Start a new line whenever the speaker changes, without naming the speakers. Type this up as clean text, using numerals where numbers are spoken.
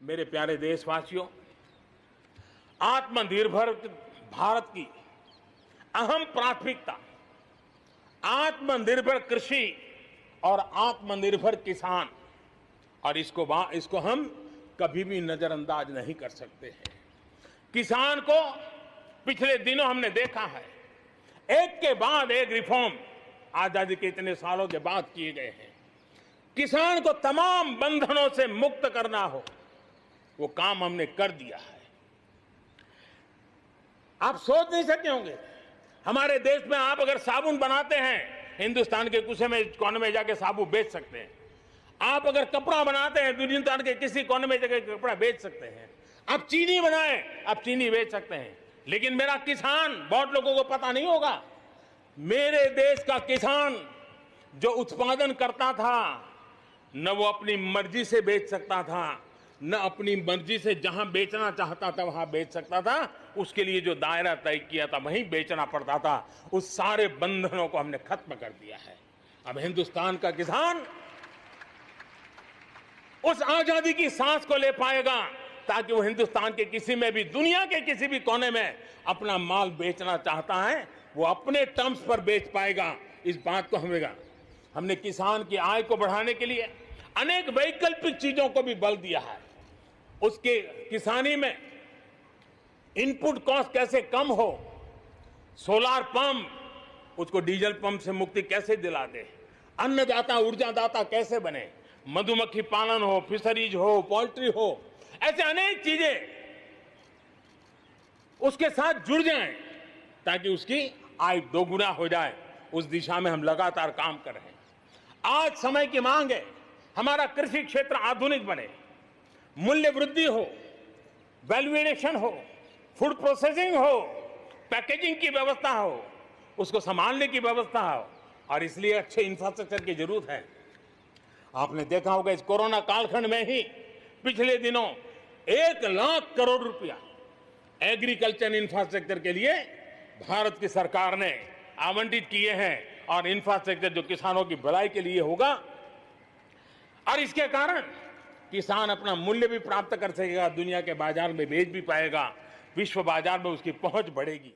मेरे प्यारे देशवासियों, आत्मनिर्भर भारत की अहम प्राथमिकता आत्मनिर्भर कृषि और आत्मनिर्भर किसान, और इसको हम कभी भी नजरअंदाज नहीं कर सकते हैं। किसान को पिछले दिनों हमने देखा है, एक के बाद एक रिफॉर्म आजादी के इतने सालों के बाद किए गए हैं। किसान को तमाम बंधनों से मुक्त करना हो, वो काम हमने कर दिया है। आप सोच नहीं सकते होंगे, हमारे देश में आप अगर साबुन बनाते हैं, हिंदुस्तान के कोने में जाके साबुन बेच सकते हैं। आप अगर कपड़ा बनाते हैं, हिंदुस्तान के किसी कोने में जाके कपड़ा बेच सकते हैं। आप चीनी बनाए, आप चीनी बेच सकते हैं। लेकिन मेरा किसान, बहुत लोगों को पता नहीं होगा, मेरे देश का किसान जो उत्पादन करता था, न वो अपनी मर्जी से बेच सकता था, न अपनी मर्जी से जहां बेचना चाहता था वहां बेच सकता था। उसके लिए जो दायरा तय किया था वहीं बेचना पड़ता था। उस सारे बंधनों को हमने खत्म कर दिया है। अब हिंदुस्तान का किसान उस आजादी की सांस को ले पाएगा ताकि वो हिंदुस्तान के किसी में भी, दुनिया के किसी भी कोने में अपना माल बेचना चाहता है, वो अपने टर्म्स पर बेच पाएगा। इस बात को हमने किसान की आय को बढ़ाने के लिए अनेक वैकल्पिक चीजों को भी बल दिया है। उसके किसानी में इनपुट कॉस्ट कैसे कम हो, सोलार पंप, उसको डीजल पंप से मुक्ति कैसे दिला दे, अन्नदाता ऊर्जादाता कैसे बने, मधुमक्खी पालन हो, फिशरीज हो, पोल्ट्री हो, ऐसे अनेक चीजें उसके साथ जुड़ जाएं ताकि उसकी आय दोगुना हो जाए। उस दिशा में हम लगातार काम कर रहे हैं। आज समय की मांग है, हमारा कृषि क्षेत्र आधुनिक बने, मूल्य वृद्धि हो, वैल्यू एडिशन हो, फूड प्रोसेसिंग हो, पैकेजिंग की व्यवस्था हो, उसको संभालने की व्यवस्था हो, और इसलिए अच्छे इंफ्रास्ट्रक्चर की जरूरत है। आपने देखा होगा, इस कोरोना कालखंड में ही पिछले दिनों 1 लाख करोड़ रुपया एग्रीकल्चर इंफ्रास्ट्रक्चर के लिए भारत की सरकार ने आवंटित किए हैं, और इंफ्रास्ट्रक्चर जो किसानों की भलाई के लिए होगा, और इसके कारण किसान अपना मूल्य भी प्राप्त कर सकेगा, दुनिया के बाजार में बेच भी पाएगा, विश्व बाजार में उसकी पहुंच बढ़ेगी।